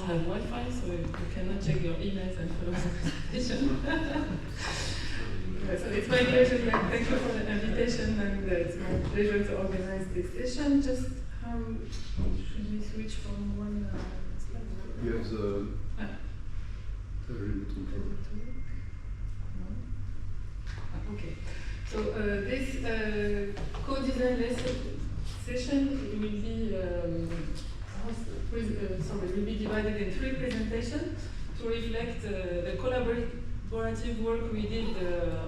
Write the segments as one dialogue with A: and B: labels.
A: have Wi-Fi, so you cannot check your emails and follow the presentation. So it's my pleasure. Thank you for the invitation, and it's my pleasure to organize this session. Just should we switch from one slide?
B: You have the remote control.
A: Okay. So this co-design session will be will be divided in 3 presentations to reflect the collaborative work we did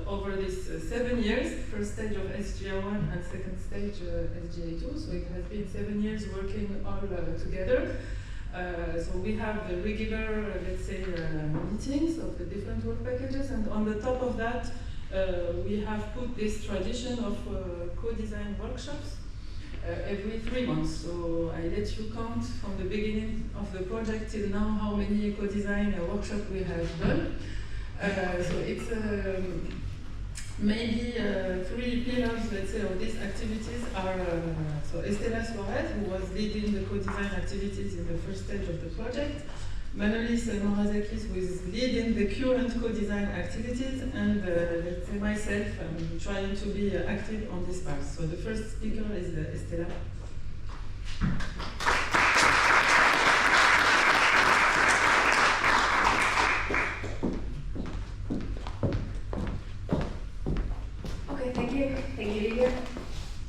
A: over these 7 years, first stage of SGA1 and second stage SGA2. So it has been 7 years working all together. So we have the regular, let's say, meetings of the different work packages, and on the top of that, we have put this tradition of co-design workshops every 3 months. So I let you count from the beginning of the project till now how many co-design workshops we have done. So it's maybe 3 pillars, let's say, of these activities are so Estela Suarez, who was leading the co-design activities in the first stage of the project, Manolis and Marazakis, who is leading the current co-design activities, and let's say myself, I'm trying to be active on this part. So the first speaker is Estela.
C: Thank you, Lilia.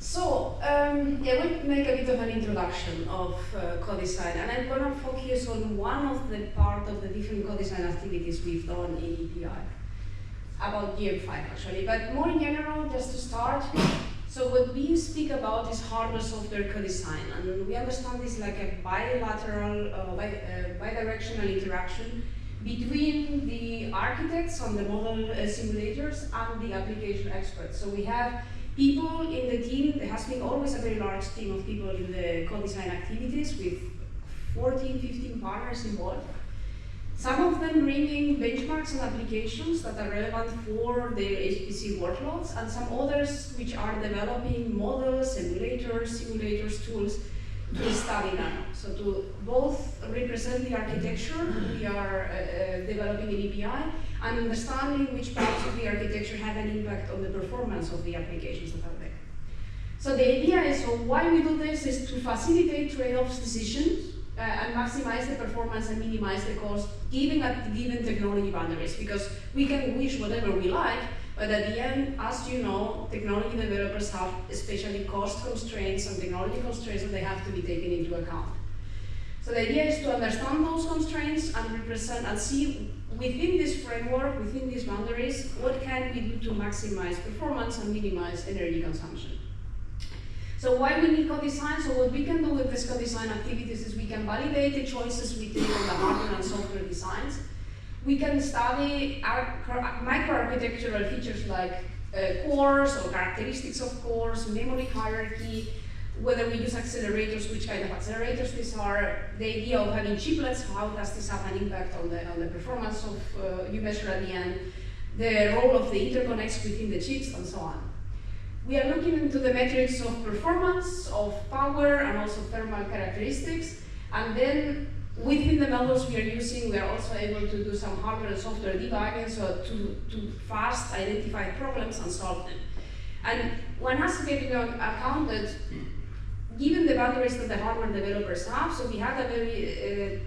C: So, we'll make a bit of an introduction of Codesign, and I'm going to focus on one of the part of the different Codesign activities we've done in EPI, about GM5 actually, but more in general, just to start. So what we speak about is hardware-software co-design, and we understand this like a bilateral, bidirectional interaction between the architects on the model simulators and the application experts. So we have people in the team. There has been always a very large team of people in the co-design activities with 14, 15 partners involved. Some of them bringing benchmarks and applications that are relevant for their HPC workloads, and some others which are developing models, simulators, tools to study nano. So to both represent the architecture we are developing in EPI and understanding which parts of the architecture have an impact on the performance of the applications that are there. So the idea is, so why we do this is to facilitate trade-offs decisions and maximize the performance and minimize the cost given technology boundaries, because we can wish whatever we like, but at the end, as you know, technology developers have especially cost constraints and technology constraints that they have to be taken into account. So the idea is to understand those constraints and represent and see within this framework, within these boundaries, what can we do to maximize performance and minimize energy consumption. So why we need co-design? So what we can do with this co-design activities is we can validate the choices we take on the hardware and software designs. We can study microarchitectural features like cores or characteristics of cores, memory hierarchy, whether we use accelerators, which kind of accelerators these are, the idea of having chiplets, how does this have an impact on the performance of you measure at the end, the role of the interconnects within the chips, and so on. We are looking into the metrics of performance, of power, and also thermal characteristics, and then within the models we are using, we are also able to do some hardware and software debugging, so to fast identify problems and solve them. And one has to take into account that given the boundaries that the hardware developers have, so we had a very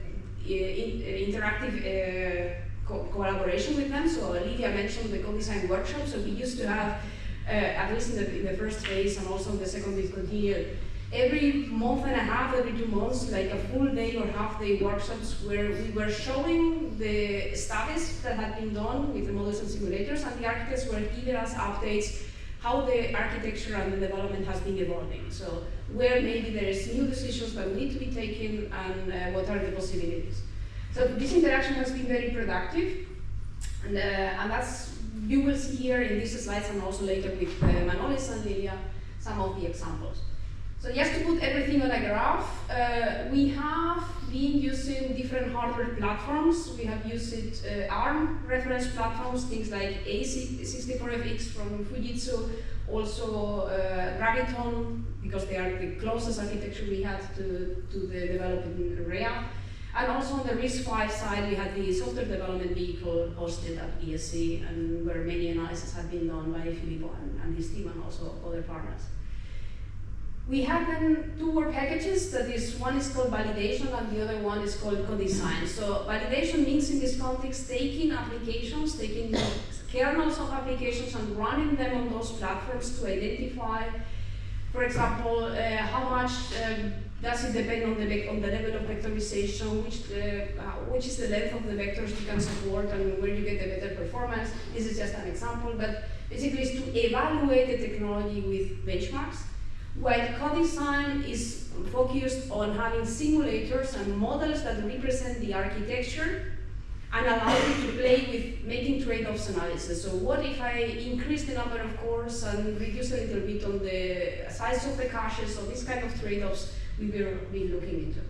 C: interactive collaboration with them. So Lilia mentioned the co-design workshop, so we used to have, at least in the first phase and also in the second discontinued, every month and a half, every 2 months, like a full day or half day workshops where we were showing the studies that had been done with the models and simulators, and the architects were giving us updates how the architecture and the development has been evolving. So where maybe there is new decisions that need to be taken and what are the possibilities. So this interaction has been very productive, and that's, you will see here in these slides and also later with Manolis and Lilia some of the examples. So just to put everything on a graph, we have been using different hardware platforms. We have used ARM reference platforms, things like A64FX from Fujitsu, also Graviton, because they are the closest architecture we had to the development in REA. And also on the RISC-V side, we had the software development vehicle hosted at BSc, and where many analyses had been done by Filippo and his team, and also other partners. We had then two work packages. That is, one is called validation, and the other one is called Codesign. So validation means, in this context, taking applications, taking kernels of applications and running them on those platforms to identify, for example, how much does it depend on the level of vectorization, which is the length of the vectors you can support, and where you get the better performance. This is just an example, but basically it's to evaluate the technology with benchmarks, while Codesign is focused on having simulators and models that represent the architecture and allow you to play with making trade-offs analysis. So what if I increase the number of cores and reduce a little bit on the size of the caches? So this kind of trade-offs we will be looking into.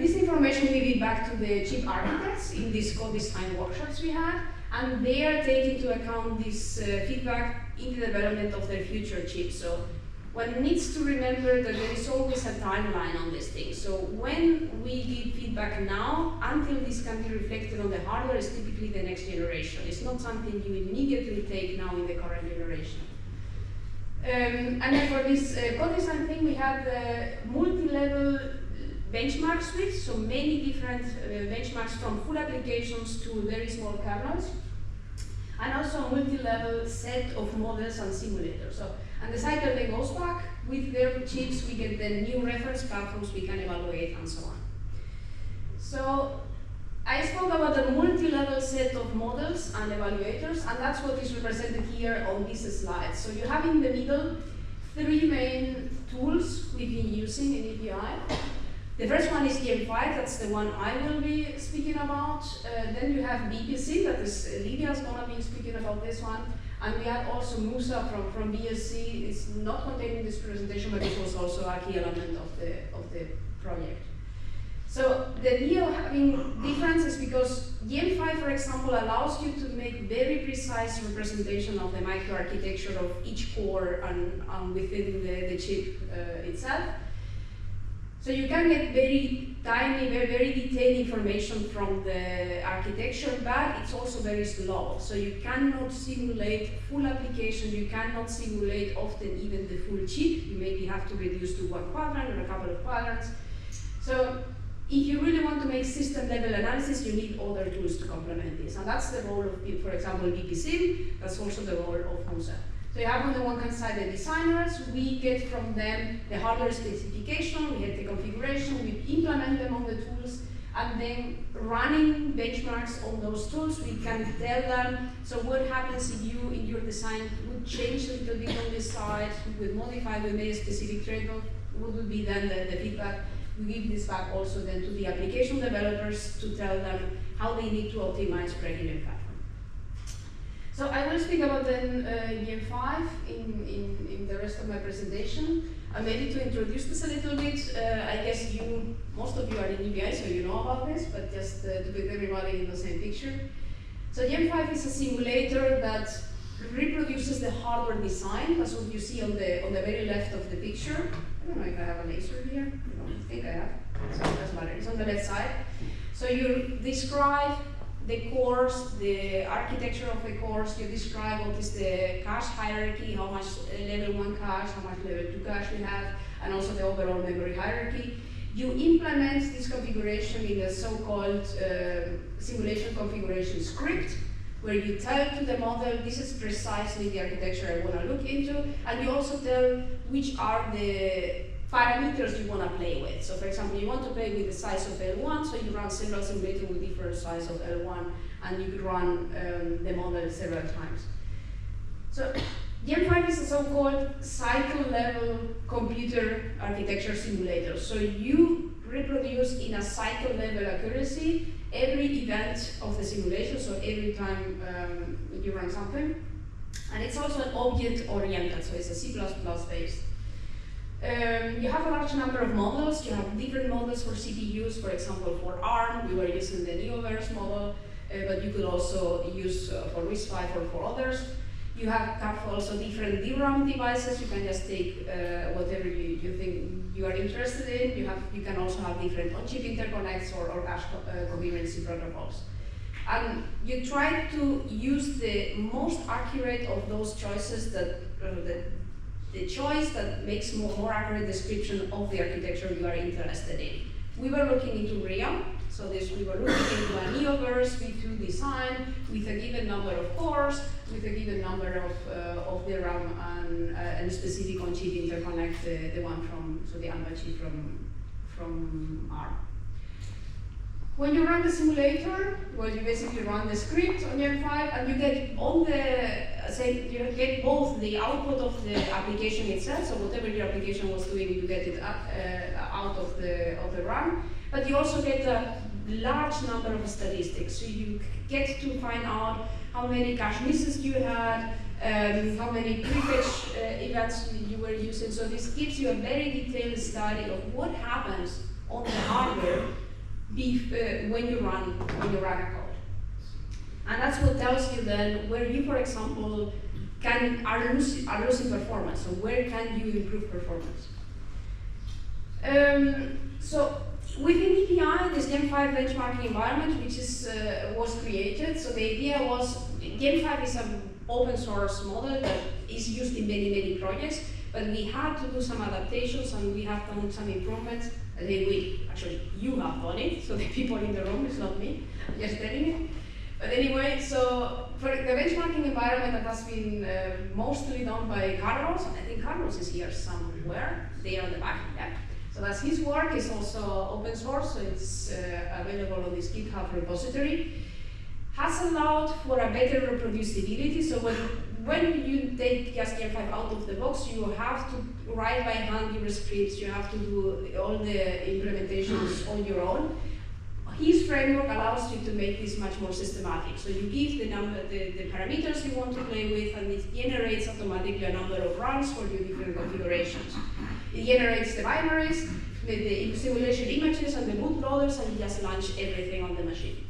C: This information we give back to the chip architects in these Codesign workshops we had, and they are taking into account this feedback in the development of their future chips. So one needs to remember that there is always a timeline on this thing. So when we give feedback now, until this can be reflected on the hardware, is typically the next generation. It's not something you immediately take now in the current generation. And then for this Codesign thing, we had multi-level benchmark suites, so many different benchmarks from full applications to very small kernels, and also a multi-level set of models and simulators. So, and the cycle then goes back. With their chips, we get the new reference platforms we can evaluate, and so on. So I spoke about the multi-level set of models and evaluators, and that's what is represented here on this slide. So you have in the middle three main tools we've been using in EPI. The first one is GM5, that's the one I will be speaking about. Then you have BPC, that is Lilia's gonna be speaking about this one. And we had also Musa from BSc. It's not contained in this presentation, but it was also a key element of the project. So the idea of having difference is because GM5, for example, allows you to make very precise representation of the microarchitecture of each core and within the chip itself. So you can get very tiny, very detailed information from the architecture, but it's also very slow. So you cannot simulate full application, you cannot simulate often even the full chip. You maybe have to reduce to one quadrant or a couple of quadrants. So if you really want to make system level analysis, you need other tools to complement this. And that's the role of, for example, VPSim, that's also the role of Musa. So you have on the one hand side the designers, we get from them the hardware specification, we get the configuration, we implement them on the tools, and then running benchmarks on those tools, we can tell them, so what happens if you, in your design, would change a little bit on this side, would modify, we made a specific trade-off, what would be then the feedback? We give this back also then to the application developers to tell them how they need to optimize for a given platform. So I will speak about then GM5 in the rest of my presentation. I'm ready to introduce this a little bit. I guess most of you are in EPI, so you know about this, but just to put everybody in the same picture. So GM5 is a simulator that reproduces the hardware design. That's what you see on the very left of the picture. I don't know if I have a laser here. I think I have. So it doesn't matter. It's on the left side. So you describe the cores, the architecture of the cores, you describe what is the cache hierarchy, how much level 1 cache, how much level 2 cache we have, and also the overall memory hierarchy. You implement this configuration in a so-called simulation configuration script, where you tell to the model, this is precisely the architecture I want to look into, and you also tell which are the parameters you want to play with. So for example, you want to play with the size of L1, so you run several simulators with different size of L1, and you could run the model several times. So GM5 is a so-called cycle-level computer architecture simulator. So you reproduce in a cycle-level accuracy every event of the simulation, so every time you run something. And it's also an object-oriented, so it's a C++ based. You have a large number of models. You have different models for CPUs. For example, for ARM, we were using the Neoverse model, but you could also use for RISC-V or for others. You have also different DRAM devices. You can just take whatever you think you are interested in. You can also have different on-chip interconnects or cache coherency protocols. And you try to use the most accurate of those choices the choice that makes more accurate description of the architecture you are interested in. We were looking into RIA, so we were looking into a Neoverse V2 design with a given number of cores, with a given number of the RAM and a specific on-chip interconnect, the one from, so the ALPA chip from ARM. When you run the simulator, well, you basically run the script on Gen 5 and you get all you get both the output of the application itself, so whatever your application was doing, you get it out of the RAM, but you also get a large number of statistics. So you get to find out how many cache misses you had, how many prefetch events you were using. So this gives you a very detailed study of what happens on the hardware when you run a code. And that's what tells you then where you, for example, are losing performance. So where can you improve performance? So within EPI, this Gen 5 benchmarking environment, which was created. So the idea was Gen 5 is an open source model that is used in many projects, but we had to do some adaptations and we have done some improvements. Actually, you have done it, so the people in the room, it's not me, I'm just telling it. But anyway, so for the benchmarking environment that has been mostly done by Carlos, I think Carlos is here somewhere, there on the back, yeah. So that's his work, is also open source, so it's available on this GitHub repository. Has allowed for a better reproducibility, so when you take just Gen 5 out of the box, you have to write by hand your scripts, you have to do all the implementations on your own. His framework allows you to make this much more systematic. So you give the parameters you want to play with, and it generates automatically a number of runs for your different configurations. It generates the binaries, the simulation images, and the bootloaders, and you just launch everything on the machine.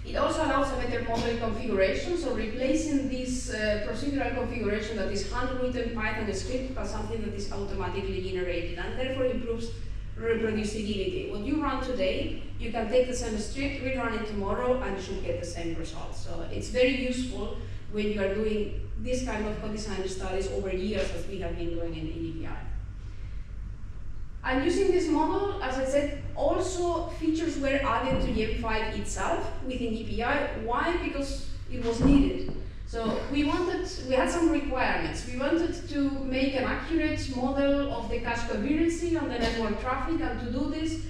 C: It also allows a better model configuration, so replacing this procedural configuration that is handwritten Python script by something that is automatically generated, and therefore improves reproducibility. What you run today, you can take the same script, rerun it tomorrow, and you should get the same results. So it's very useful when you are doing this kind of co-design studies over years, as we have been doing in EPI. And using this model, as I said, also features were added to Gen 5 itself within EPI. Why? Because it was needed. So we had some requirements. We wanted to make an accurate model of the cache coherency on the network traffic, and to do this,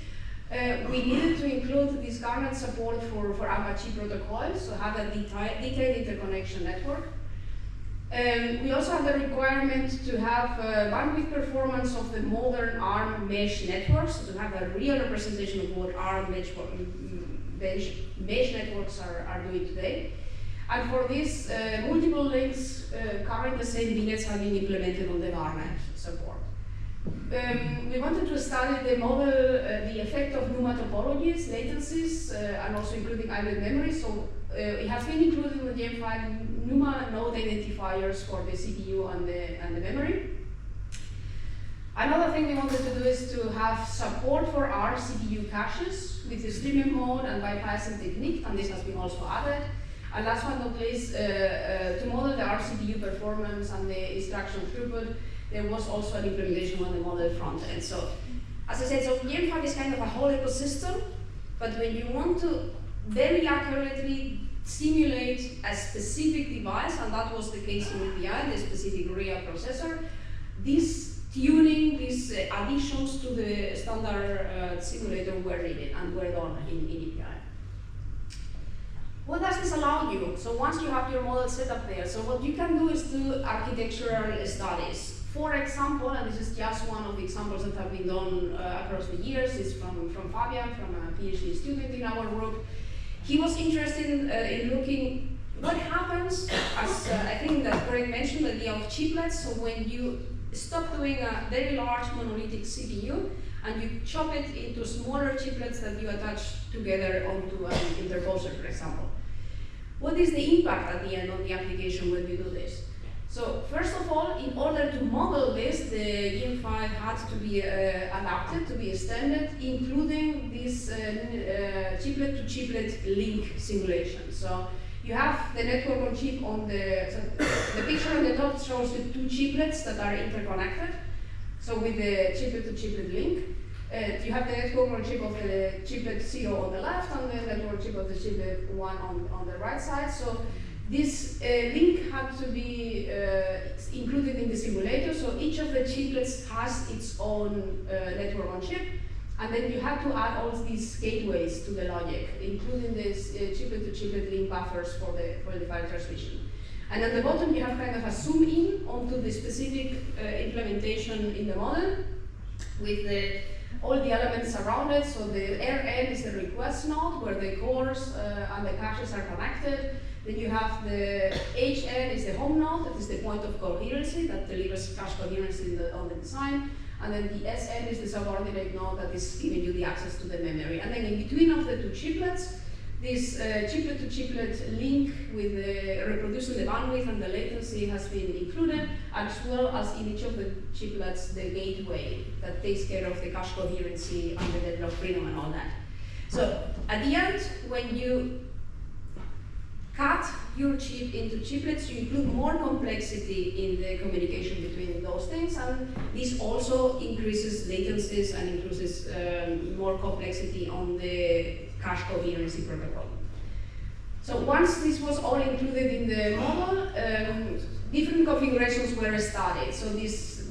C: we needed to include this garnet support for Apache protocols, so have a detailed interconnection network. We also have the requirement to have bandwidth performance of the modern ARM mesh networks, so to have a real representation of what ARM mesh networks are doing today. And for this, multiple links covering the same VNets have been implemented on the garnet support. We wanted to study the model, the effect of NUMA topologies, latencies, and also including island memory. So it has been included in the Gen 5 NUMA node identifiers for the CPU and the memory. Another thing we wanted to do is to have support for our CPU caches with the streaming mode and bypassing technique, and this has been also added. And last but not least, to model the RCPU performance and the instruction throughput, there was also an implementation on the model front end. So, as I said, so Gen 5 is kind of a whole ecosystem, but when you want to very accurately simulate a specific device, and that was the case in EPI, the specific RIA processor, this tuning, these additions to the standard simulator were needed and were done in EPI. What does this allow you? So once you have your model set up there, so what you can do is do architectural studies. For example, and this is just one of the examples that have been done across the years, is from Fabian, from a PhD student in our group. He was interested in looking what happens, as I think that Greg mentioned, the idea of chiplets. So when you stop doing a very large monolithic CPU and you chop it into smaller chiplets that you attach together onto an interposer, for example. what is the impact at the end on the application when you do this? So first of all, in order to model this, the GIM5 had to be adapted, to be extended, including this chiplet-to-chiplet link simulation. So you have the network on chip on the picture on the top shows the two chiplets that are interconnected. So with the chiplet-to-chiplet link, you have the network on chip of the chiplet 0 on the left and the network chip of the chiplet 1 on the right side. So this link had to be included in the simulator, so each of the chiplets has its own network on chip, and then you have to add all these gateways to the logic, including this chiplet-to-chiplet link buffers for the file transmission. And at the bottom you have kind of a zoom in onto the specific implementation in the model with all the elements around it. So the RN is the request node where the cores and the caches are connected. Then you have the HN is the home node, that is the point of coherency that delivers cache coherency on the design. And then the SN is the subordinate node that is giving you the access to the memory. And then in between of the two chiplets, this chiplet-to-chiplet link with reproducing the bandwidth and the latency has been included, as well as in each of the chiplets the gateway that takes care of the cache coherency and the deadlock freedom and all that. So at the end, when you cut your chip into chiplets, you include more complexity in the communication between those things, and this also increases latencies and increases more complexity on the cache coherency protocol. So once this was all included in the model, different configurations were studied. So these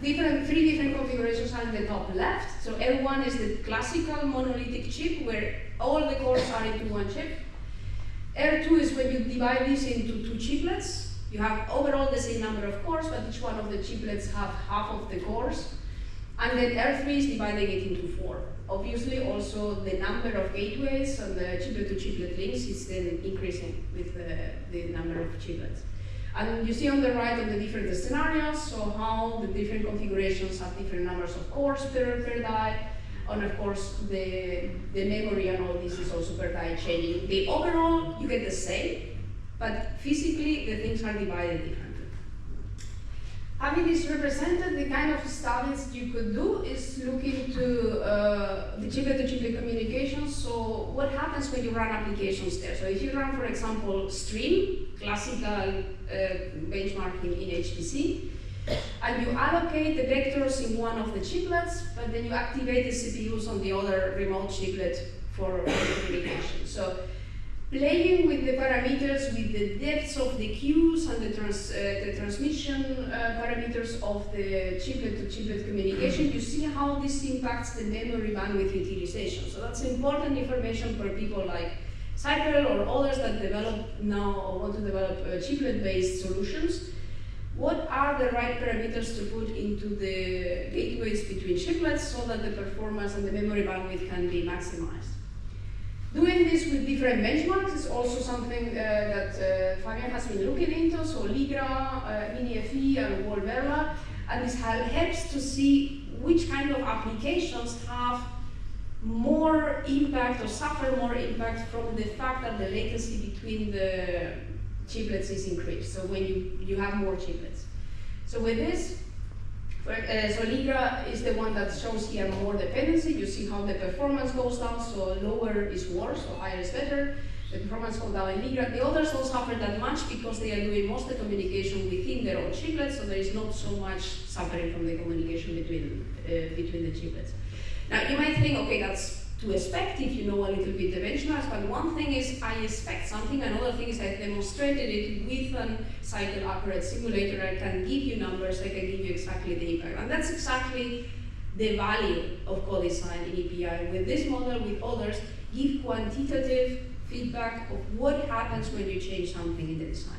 C: three different configurations are in the top left. So L1 is the classical monolithic chip where all the cores are into one chip. R2 is when you divide this into two chiplets. You have overall the same number of cores, but each one of the chiplets have half of the cores. And then R3 is dividing it into 4. Obviously, also the number of gateways and the chiplet-to-chiplet links is then increasing with the number of chiplets. And you see on the right of the different scenarios, so how the different configurations have different numbers of cores per die. And of course, the memory and all this is also per die changing. The overall, you get the same, but physically, the things are divided differently. Having this represented, the kind of studies you could do is look into the chiplet-to-chiplet communications. So what happens when you run applications there? So if you run, for example, stream, classical benchmarking in HPC, and you allocate the vectors in one of the chiplets, but then you activate the CPUs on the other remote chiplet for communication. So playing with the parameters, with the depths of the queues and the transmission parameters of the chiplet-to-chiplet communication, you see how this impacts the memory bandwidth utilization. So that's important information for people like Cycle or others that develop now or want to develop chiplet-based solutions. What are the right parameters to put into the gateways between chiplets so that the performance and the memory bandwidth can be maximized? Doing this with different benchmarks is also something that Fabian has been looking into, so Ligra, MiniFE, and Wolverla, and this helps to see which kind of applications have more impact or suffer more impact from the fact that the latency between the chiplets is increased, so when you have more chiplets. So with this, so Ligra is the one that shows here more dependency. You see how the performance goes down, so lower is worse, so higher is better. The performance goes down in Ligra. The others don't suffer that much because they are doing most of the communication within their own chiplets, so there is not so much suffering from the communication between the chiplets. Now you might think, okay, that's to expect if you know a little bit the benchmarks, but one thing is I expect something, another thing is I've demonstrated it with a cycle accurate simulator. I can give you numbers, I can give you exactly the impact. And that's exactly the value of Codesign in EPI. With this model, with others, give quantitative feedback of what happens when you change something in the design.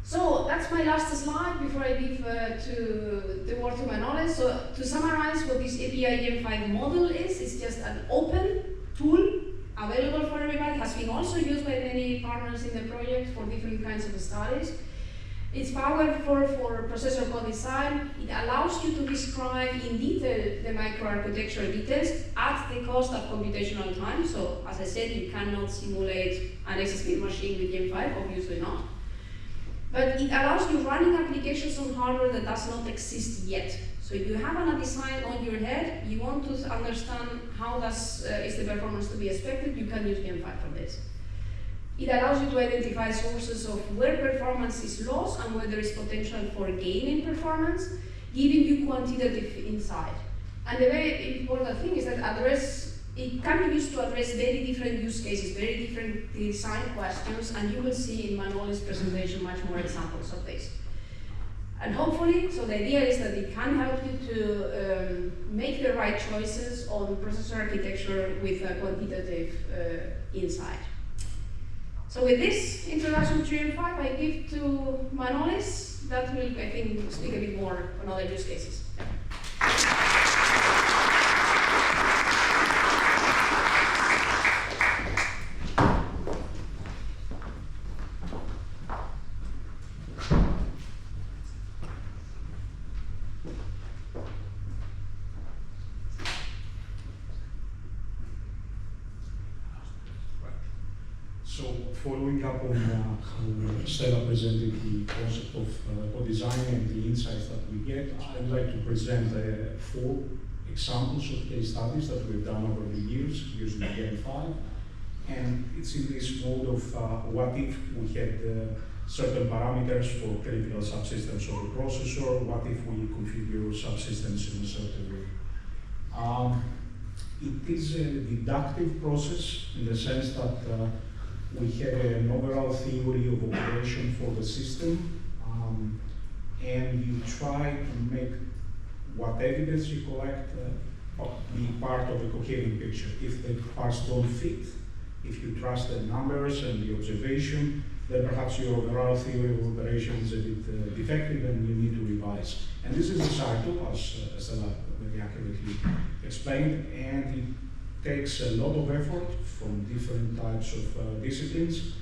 C: So that's my last slide before I give the word to Manolis. So to summarize what this EPI GIM5 model is, it's just an open tool available for everybody. It has been also used by many partners in the project for different kinds of studies. It's powerful for processor co-design. It allows you to describe in detail the microarchitectural details at the cost of computational time. So, as I said, you cannot simulate an XSpeed machine with Gen5, obviously not. But it allows you running applications on hardware that does not exist yet. So if you have a design on your head, you want to understand how is the performance to be expected, you can use Gen5 for this. It allows you to identify sources of where performance is lost and where there is potential for gain in performance, giving you quantitative insight. And the very important thing is that it can be used to address very different use cases, very different design questions, and you will see in Manolis' presentation much more examples of this. And hopefully, so the idea is that it can help you to make the right choices on processor architecture with a quantitative insight. So with this introduction to Gen5, I give to Manolis. That will, I think, speak a bit more on other use cases.
D: So, following up on how Estela presented the concept of Codesign and the insights that we get, I'd like to present 4 examples of case studies that we've done over the years using Gen5. And it's in this mode of what if we had certain parameters for critical subsystems of the processor, what if we configure subsystems in a certain way. It is a deductive process in the sense that we have an overall theory of operation for the system, and you try to make what evidence you collect be part of a coherent picture. If the parts don't fit, if you trust the numbers and the observation, then perhaps your overall theory of operation is a bit defective and you need to revise. And this is a cycle, as Estela very accurately explained, and it takes a lot of effort from different types of disciplines,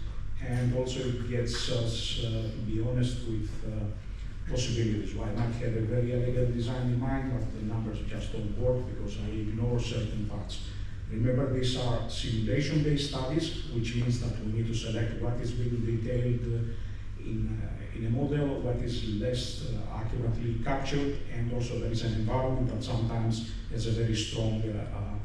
D: and also it gets us, to be honest, with possibilities. Well, I might have a very elegant design in mind, but the numbers just don't work because I ignore certain parts. Remember, these are simulation-based studies, which means that we need to select what is being detailed in a model, what is less accurately captured, and also there is an environment that sometimes has a very strong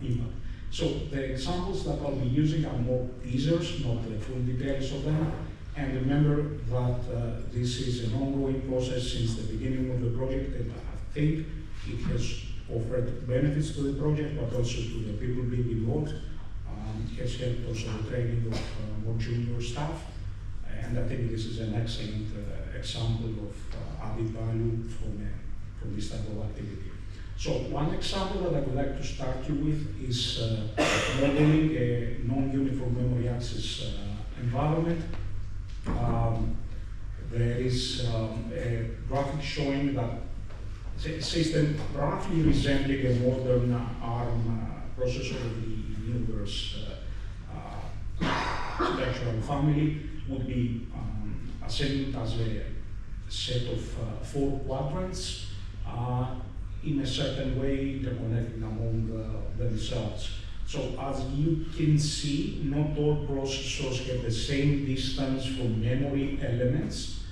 D: impact. So the examples that I'll be using are more teasers, not the full details of them. And remember that this is an ongoing process since the beginning of the project, and I think it has offered benefits to the project, but also to the people being involved. It has helped also the training of more junior staff, and I think this is an excellent example of added value from this type of activity. So one example that I would like to start you with is modeling a non-uniform memory access environment. There is a graphic showing that a system roughly resembling a modern ARM processor of the universe architectural family would be assembled as a set of 4 quadrants in a certain way interconnecting among themselves. So as you can see, not all processors have the same distance from memory elements.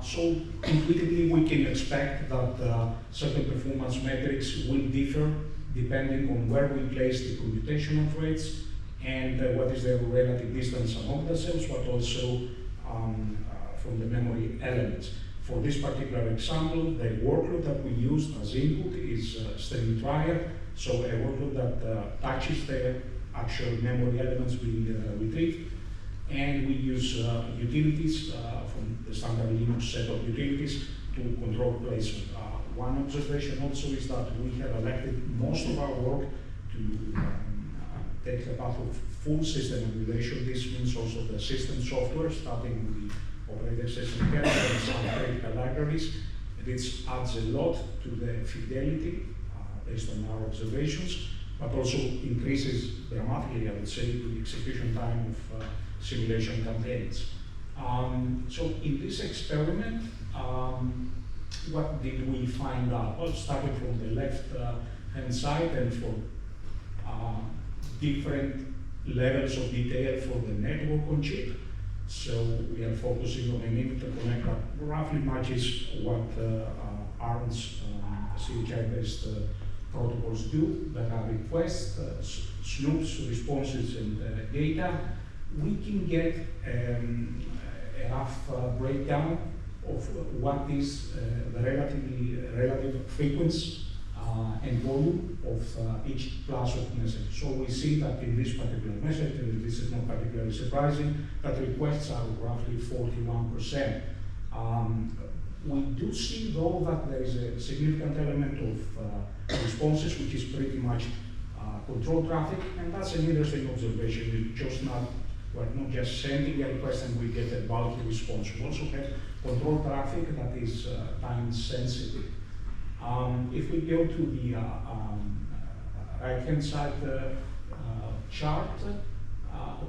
D: So intuitively we can expect that certain performance metrics will differ depending on where we place the computational threads and what is the relative distance among themselves, but also from the memory elements. For this particular example, the workload that we used as input is string triad, so a workload that touches the actual memory elements we retrieve. And we use utilities from the standard Linux set of utilities to control placement. One observation also is that we have elected most of our work to take the path of full system emulation. This means also the system software, starting with the operating system kernel and some critical libraries. This adds a lot to the fidelity based on our observations, but also increases dramatically, I would say, the execution time of simulation campaigns. So in this experiment, what did we find out? Well, starting from the left hand side and for different levels of detail for the network on chip. So we are focusing on an interconnect that roughly matches what ARM's CHI-based protocols do, that are requests, snoops, responses, and data. We can get a rough breakdown of what is the relative frequency and volume of each class of message. So we see that in this particular message, and this is not particularly surprising, that requests are roughly 41%. We do see, though, that there is a significant element of responses, which is pretty much control traffic, and that's an interesting observation. We're not just sending a request and we get a bulky response. We also have control traffic that is time sensitive. If we go to the right-hand side chart,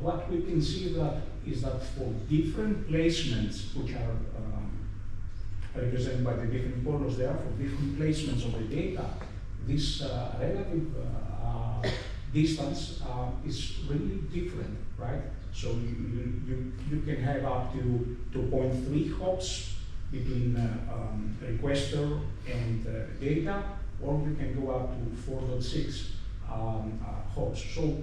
D: what we can see is that for different placements, which are represented by the different colors there, for different placements of the data, this relative distance is really different, right? So you can have up to 2.3 hops between requester and data, or you can go up to 4.6 hops. So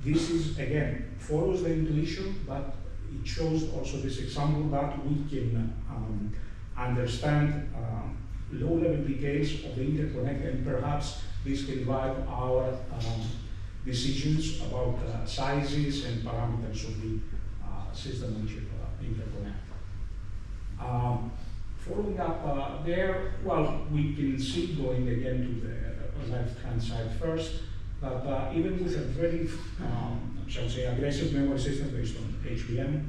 D: this is, again, follows the intuition, but it shows also this example that we can understand low-level details of the interconnect, and perhaps this can drive our decisions about sizes and parameters of the system on chip interconnect. Following up there, well, we can see, going again to the left-hand side first, that even with a very, shall we say, aggressive memory system based on HBM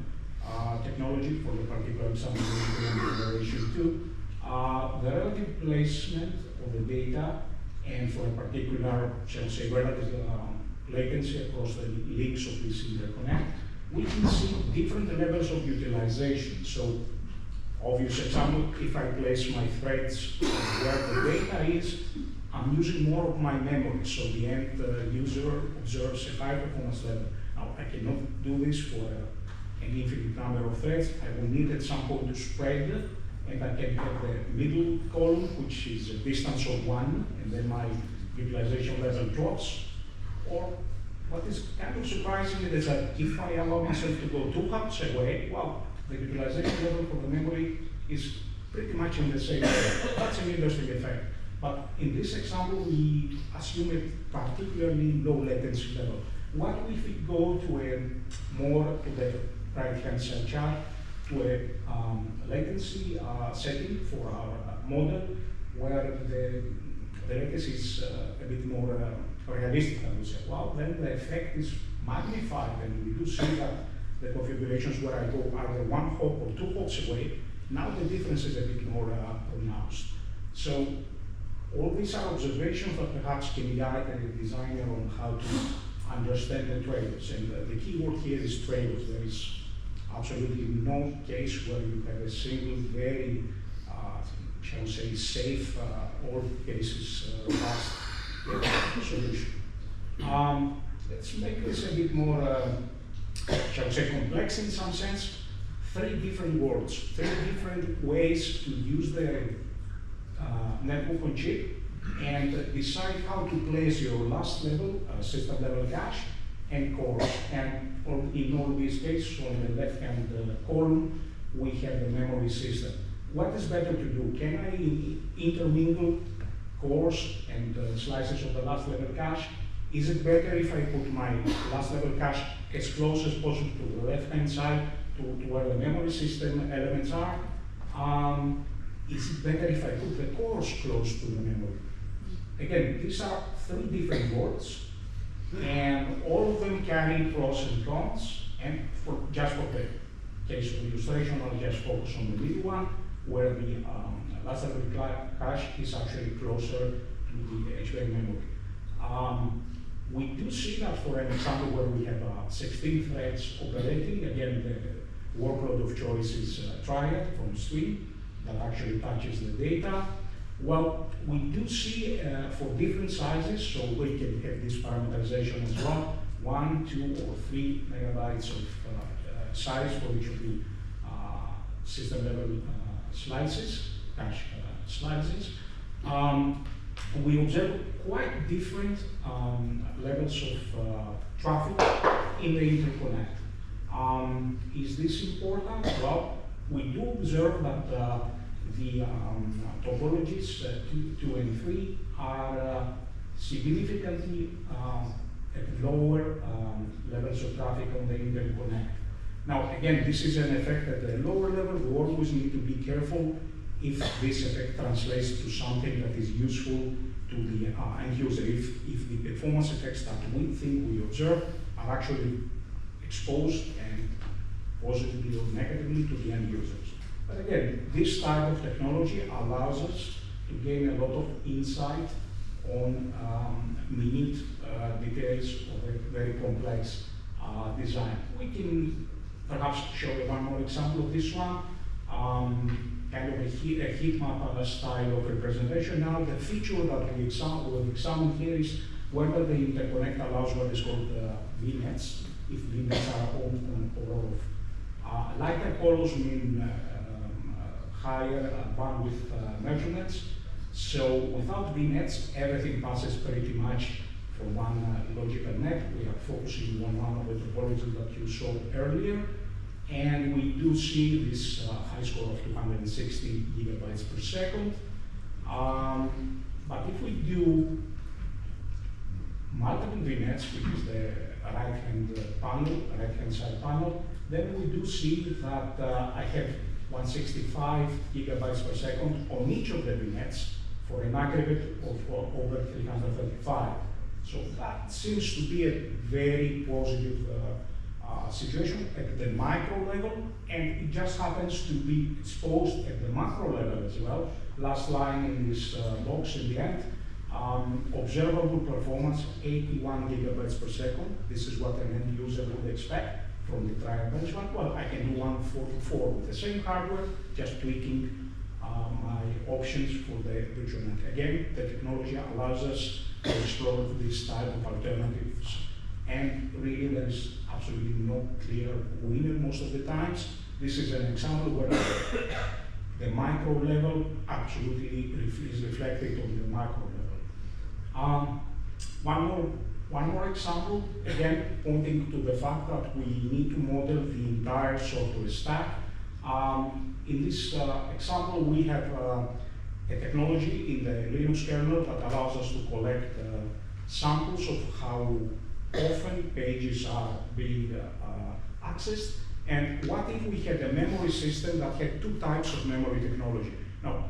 D: technology, for the particular example in generation 2, the relative placement of the data and for a particular, shall we say, relative latency across the links of this interconnect, we can see different levels of utilization. So, obvious example, if I place my threads where the data is, I'm using more of my memory, so the end user observes a high performance level. Now, I cannot do this for an infinite number of threads. I will need at some point to spread, and I can have the middle column, which is a distance of 1, and then my utilization level drops. Or what is kind of surprising is that if I allow myself to go 2 hops away, well, the utilization level for the memory is pretty much in the same level. That's an interesting effect. But in this example, we assume a particularly low latency level. What if we go to a more to the right-hand side chart, to a latency setting for our model, where the latency is a bit more realistic, I would say. Well, then the effect is magnified, and we do see that the configurations where I go either 1 hop or 2 hops away, now the difference is a bit more pronounced. So all these are observations that perhaps can guide a designer on how to understand the trade-offs. And the key word here is trade-offs. There is absolutely no case where you have a single, very, shall we say, safe, all cases robust solution. Let's make this a bit more, shall we say, complex in some sense. 3 different words, 3 different ways to use the network on chip and decide how to place your last level, system level cache, and cores. And in all these cases, on the left-hand column, we have the memory system. What is better to do? Can I intermingle cores and slices of the last level cache? Is it better if I put my last level cache as close as possible to the left-hand side, to where the memory system elements are? Is it better if I put the cores close to the memory? Again, these are 3 different words, and all of them carry pros and cons. And just for the case of illustration, I'll just focus on the middle one, where the last level cache is actually closer to the HBM memory. We do see that for an example where we have 16 threads operating. Again, workload of choice is Triad from Stream that actually touches the data. Well, we do see for different sizes, so we can have this parameterization as well, 1, 2, or 3 megabytes of size for each of the system level slices, cache slices. We observe quite different levels of traffic in the interconnect. Is this important? Well, we do observe that the topologies 2 and 3 are significantly at lower levels of traffic on the interconnect. Now, again, this is an effect at the lower level. We always need to be careful if this effect translates to something that is useful to the end user, if the performance effects that we think we observe are actually exposed and positively or negatively to the end users. But again, this type of technology allows us to gain a lot of insight on minute details of a very complex design. We can perhaps show you one more example of this one. Kind of a heat map style of representation. Now, the feature that we examine here is whether the interconnect allows what is called VNets, if VNets are on or off. Lighter colors mean higher bandwidth measurements. So without VNets, everything passes pretty much from one logical net. We are focusing on one of the topologies that you saw earlier. And we do see this high score of 260 gigabytes per second. But if we do multiple VNets, which is the right-hand side panel, then we do see that I have 165 gigabytes per second on each of the VNets for an aggregate of over 335. So that seems to be a very positive situation at the micro level, and it just happens to be exposed at the macro level as well. Last line in this box in the end, observable performance 81 gigabytes per second. This is what an end user would expect from the trial benchmark. Well, I can do 144 with the same hardware, just tweaking my options for the virtual net. Again, the technology allows us to explore this type of alternatives. And really, there is absolutely no clear winner most of the times. This is an example where the micro level absolutely is reflected on the macro level. One more example, again, pointing to the fact that we need to model the entire software stack. In this example, we have a technology in the Linux kernel that allows us to collect samples of how often pages are being accessed. And what if we had a memory system that had two types of memory technology? Now,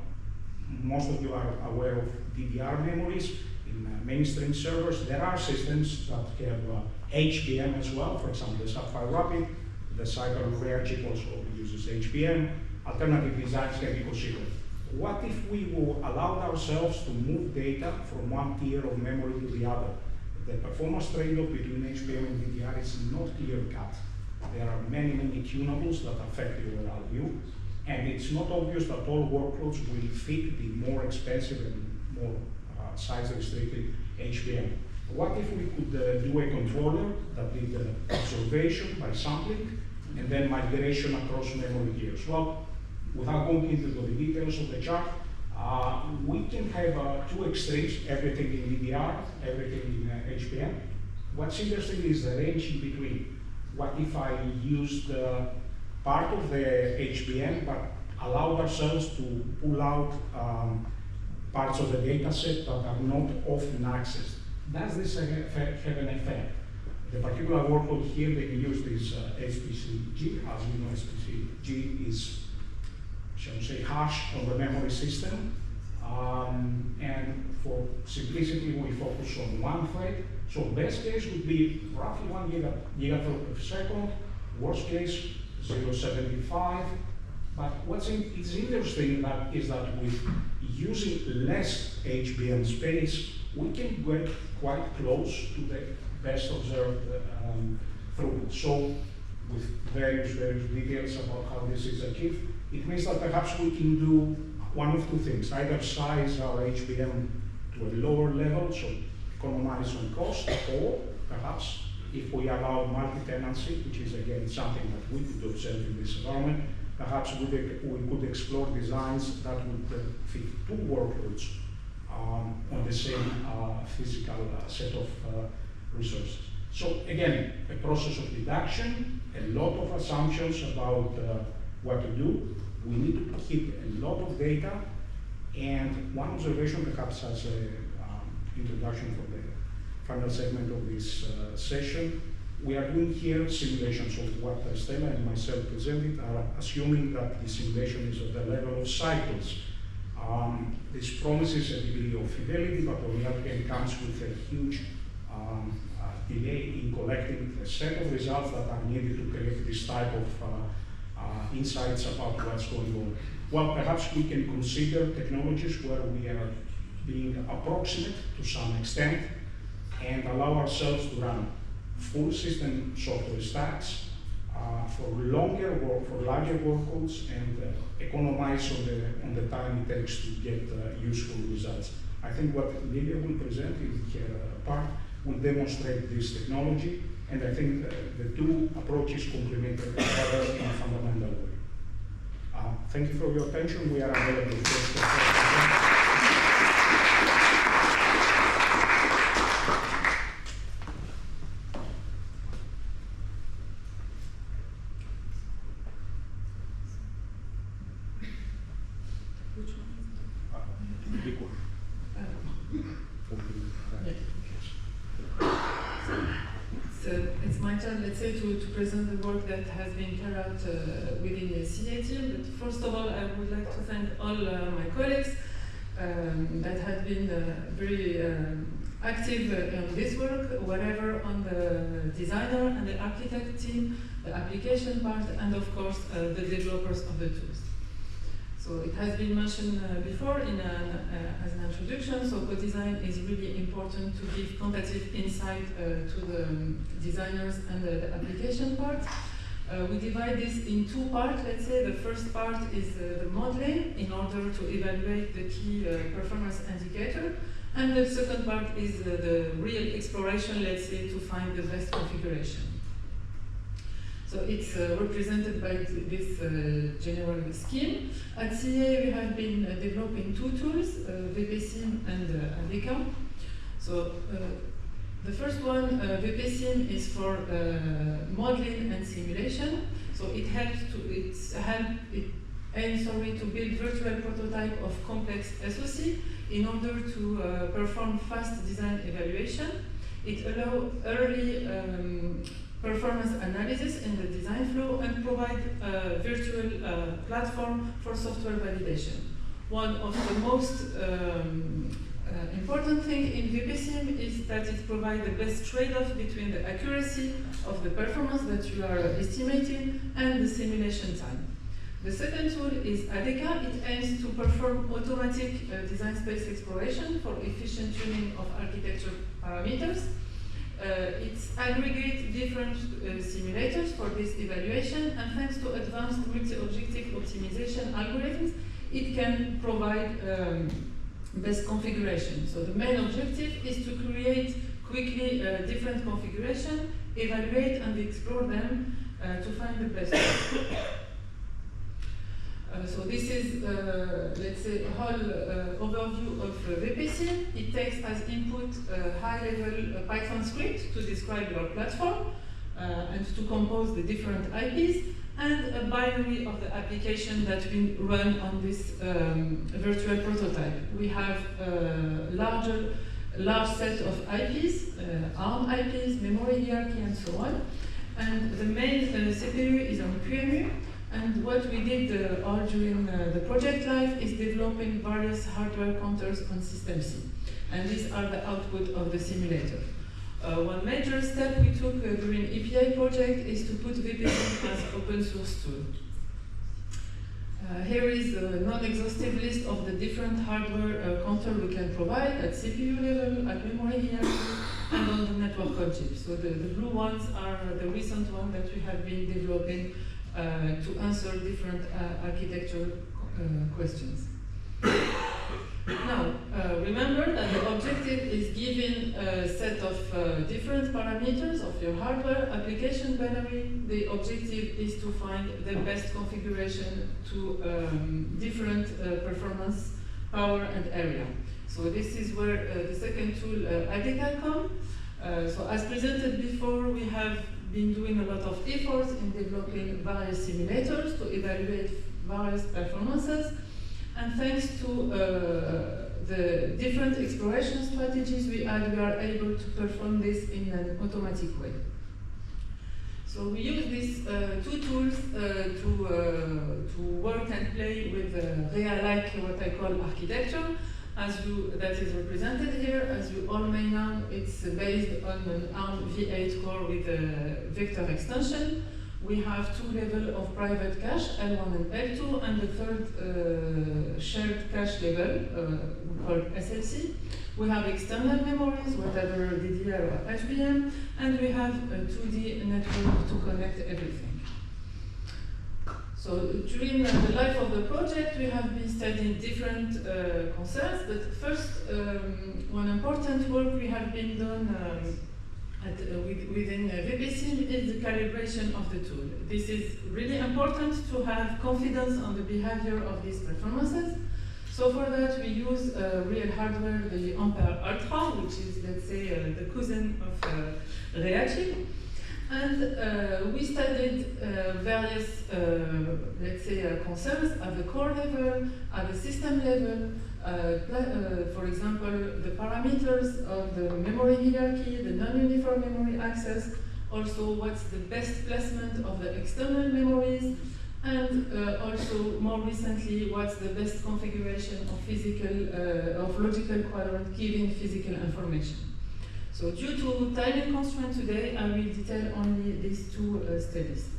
D: most of you are aware of DDR memories. In mainstream servers, there are systems that have HBM as well. For example, the Sapphire Rapid, the Cycle Rare chip also uses HBM. Alternative designs can be considered. What if we will allow ourselves to move data from one tier of memory to the other? The performance trade-off between HBM and DDR is not clear-cut. There are many, many tunables that affect the overall view, and it's not obvious that all workloads will fit the more expensive and more size-restricted HBM. What if we could do a controller that did observation by sampling and then migration across memory tiers? Well, without going into the details of the chart, we can have two extremes, everything in DDR, everything in HBM. What's interesting is the range in between. What if I used part of the HBM but allowed ourselves to pull out parts of the data set that are not often accessed? Does this have an effect? The particular workload here that we use is SPCG. As you know, SPCG is, shall we say, hash on the memory system. And for simplicity, we focus on one thread. So best case would be roughly 1 gigaflop per second. Worst case, 0.75. But what's interesting is that with using less HBM space, we can get quite close to the best observed throughput. So with various details about how this is achieved, it means that perhaps we can do one of two things: either size our HBM to a lower level, so economize on cost, or perhaps if we allow multi-tenancy, which is again something that we could observe in this environment, perhaps we could explore designs that would fit two workloads on the same physical set of resources. So again, a process of deduction, a lot of assumptions about what to do. We need to keep a lot of data, and one observation perhaps as an introduction for the final segment of this session, we are doing here simulations of what Estela and myself presented, are assuming that the simulation is at the level of cycles. This promises a degree of fidelity, but on the other hand comes with a huge delay in collecting a set of results that are needed to create this type of insights about what's going on. Well, perhaps we can consider technologies where we are being approximate to some extent and allow ourselves to run full system software stacks for longer work, for larger workloads, and economize on the time it takes to get useful results. I think what Lilia will present in her part will demonstrate this technology, and I think the two approaches complement each other in a fundamental way. Thank you for your attention. We are available for questions.
A: It's my turn, let's say, to present the work that has been carried out within the CA team. But first of all, I would like to thank all my colleagues that have been very active in this work, whatever on the designer and the architect team, the application part, and of course the developers of the tools. So it has been mentioned before as an introduction, so Codesign is really important to give quantitative insight to the designers and the application part. We divide this in two parts, let's say. The first part is the modeling in order to evaluate the key performance indicator, and the second part is the real exploration, let's say, to find the best configuration. So it's represented by this general scheme. At CA we have been developing two tools, VPSIM and ADECA. So the first one, VPSIM, is for modeling and simulation. So it aims to build virtual prototype of complex SoC in order to perform fast design evaluation. It allows early performance analysis in the design flow and provide a virtual platform for software validation. One of the most important thing in VPSIM is that it provides the best trade-off between the accuracy of the performance that you are estimating and the simulation time. The second tool is ADECA. It aims to perform automatic design space exploration for efficient tuning of architecture parameters. It aggregates different simulators for this evaluation, and thanks to advanced multi-objective optimization algorithms, it can provide best configuration. So the main objective is to create quickly different configuration, evaluate and explore them to find the best one. So this is, let's say, a whole overview of VPSIM. It takes as input a high-level Python script to describe your platform and to compose the different IPs, and a binary of the application that we run on this virtual prototype. We have a large set of IPs, ARM IPs, memory hierarchy, and so on. And the main CPU is on QEMU. And what we did all during the project life is developing various hardware counters on System C. And these are the output of the simulator. One major step we took during EPI project is to put VPSIM as open source tool. Here is a non-exhaustive list of the different hardware counter we can provide at CPU level, at memory hierarchy, and on the network on chip. So the blue ones are the recent ones that we have been developing to answer different architectural questions. Now, remember that the objective is given a set of different parameters of your hardware application binary. The objective is to find the best configuration to different performance, power, and area. So this is where the second tool, ADK, comes. So as presented before, we have been doing a lot of efforts in developing various simulators to evaluate various performances. And thanks to the different exploration strategies we had, we are able to perform this in an automatic way. So we use these two tools to work and play with REA-like, what I call architecture. That is represented here. As you all may know, it's based on an ARM V8 core with a vector extension. We have two levels of private cache, L1 and L2, and the third shared cache level, called SLC. We have external memories, whatever DDR or HBM, and we have a 2D network to connect everything. So during the life of the project, we have been studying different concerns, but first, one important work we have been done within VPSIM is the calibration of the tool. This is really important to have confidence on the behavior of these performances. So for that, we use real hardware, the Ampere Ultra, which is, let's say, the cousin of REA-chip. And we studied various, let's say, concerns at the core level, at the system level. For example, the parameters of the memory hierarchy, the non-uniform memory access, also what's the best placement of the external memories, and also more recently, what's the best configuration of of logical quadrant giving physical information. So due to timing constraint today, I will detail only these two studies.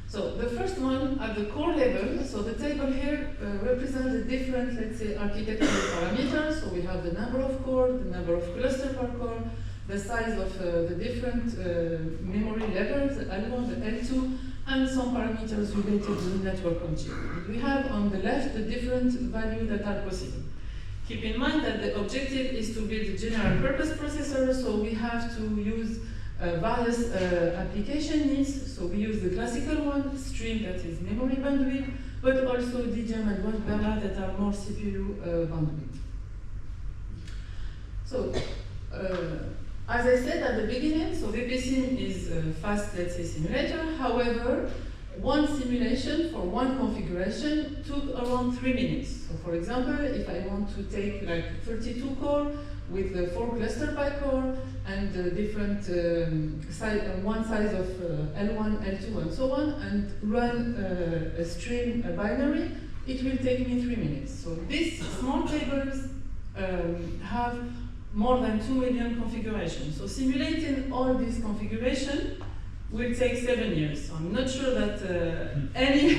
A: So the first one at the core level, so the table here represents the different, let's say, architectural parameters. So we have the number of cores, the number of clusters per core, the size of the different memory levels, the L1, the L2, and some parameters related to the network on chip. We have on the left the different values that are possible. Keep in mind that the objective is to build a general purpose processor, so we have to use various application needs. So we use the classical one, stream, that is memory bandwidth, but also DGM and Berla that are more CPU bandwidth. So, as I said at the beginning, so VPSIM is a fast, let's say, simulator. However, one simulation for one configuration took around 3 minutes. So for example, if I want to take like 32 core with 4 cluster by core and different one size of L1, L2 and so on, and run a stream, a binary, it will take me 3 minutes. So these small tables have more than 2 million configurations. So simulating all these configurations will take 7 years. So I'm not sure that any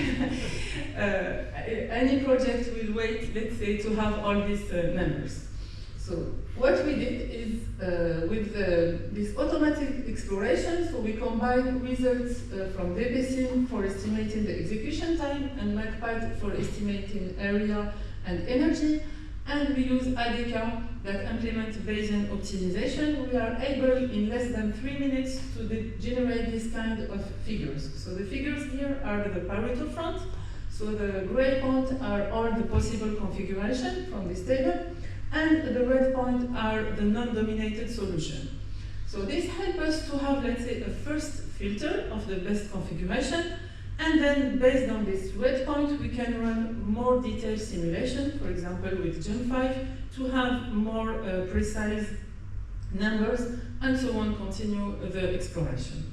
A: project will wait, let's say, to have all these numbers. So what we did is with this automatic exploration, so we combined results from VPSIM for estimating the execution time and MacPad for estimating area and energy, and we use ADK that implements Bayesian optimization. We are able in less than 3 minutes to generate this kind of figures. So the figures here are the Pareto front. So the gray points are all the possible configuration from this table, and the red points are the non-dominated solution. So this helps us to have, let's say, a first filter of the best configuration, and then based on this red point, we can run more detailed simulation, for example, with Gen 5, to have more precise numbers, and so on, continue the exploration.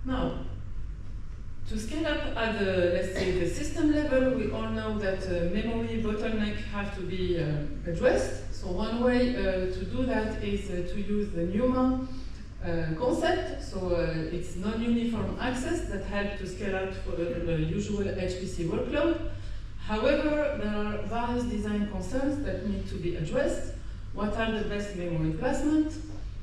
A: Now, to scale up at the, let's say, the system level, we all know that memory bottleneck have to be addressed. So one way to do that is to use the NUMA concept. So it's non-uniform access that helps to scale out for the usual HPC workload. However, there are various design concerns that need to be addressed. what are the best memory placement,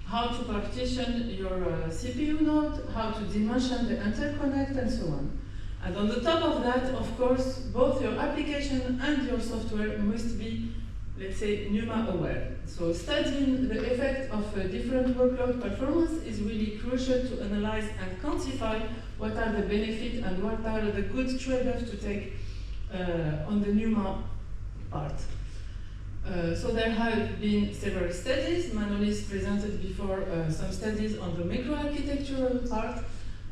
A: how to partition your CPU node, how to dimension the interconnect, and so on. And on the top of that, of course, both your application and your software must be, let's say, NUMA aware. So studying the effect of different workload performance is really crucial to analyze and quantify what are the benefits and what are the good trade-offs to take on the NUMA part. So there have been several studies. Manolis presented before some studies on the microarchitectural part.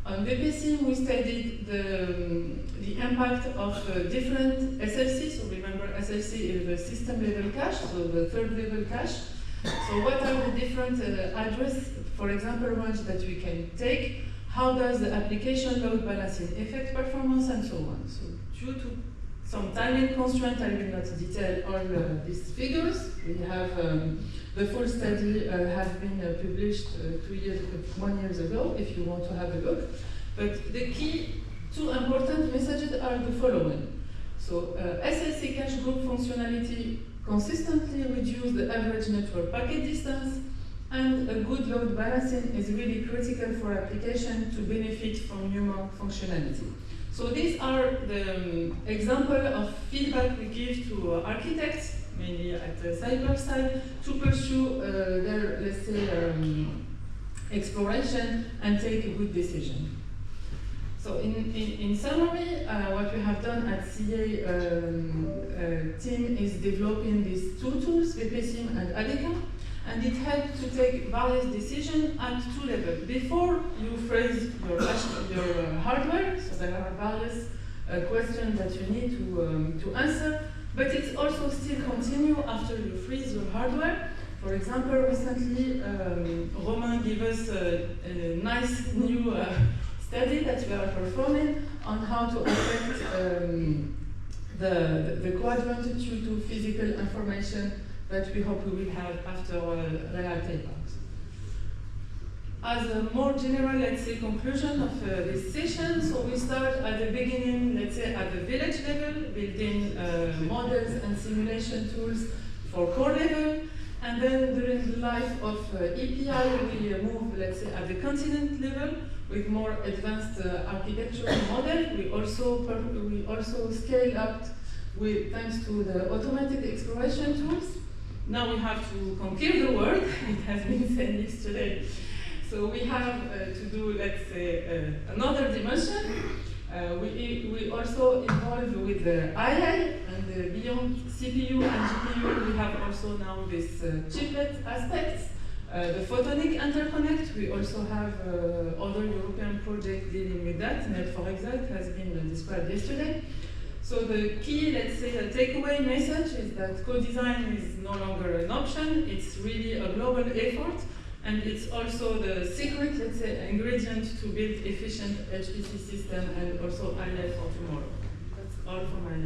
A: On VPSIM, we studied the impact of different SLC. So remember, SLC is the system level cache, so the third level cache. So what are the different address, for example, range that we can take? How does the application load balancing affect performance, and so on? So due to some timing constraint, I will not detail all these figures. We have the full study has been published 1 year ago, if you want to have a look. But the key two important messages are the following. So SLC cache group functionality consistently reduce the average network packet distance, and a good load balancing is really critical for application to benefit from NUMA functionality. So these are the example of feedback we give to architects, mainly at the cyber side, to pursue their, let's say, exploration and take a good decision. So in summary, what we have done at CA team is developing these two tools, VPSIM and ADECA, and it helps to take various decisions at two levels. Before you phrase your hardware, so there are various questions that you need to answer, but it's also still continue after you freeze your hardware. For example, recently, Romain gave us a nice new study that we are performing on how to affect the quadrant due to physical information that we hope we will have after real tape-out. As a more general, let's say, conclusion of this session, so we start at the beginning, let's say, at the village level, building models and simulation tools for core level, and then during the life of EPI, we move, let's say, at the continent level with more advanced architectural model. We also scale up with, thanks to the automatic exploration tools. Now we have to conquer the world, it has been said yesterday. So we have to do, let's say, another dimension. We also involve with the AI, and beyond CPU and GPU, we have also now this chiplet aspects. The photonic interconnect, we also have other European projects dealing with that. Net4Exile has been described yesterday. So the key, let's say, takeaway message is that co-design is no longer an option. It's really a global effort, and it's also the secret, let's say, ingredient to build efficient HPC system and also AI for tomorrow. That's all for my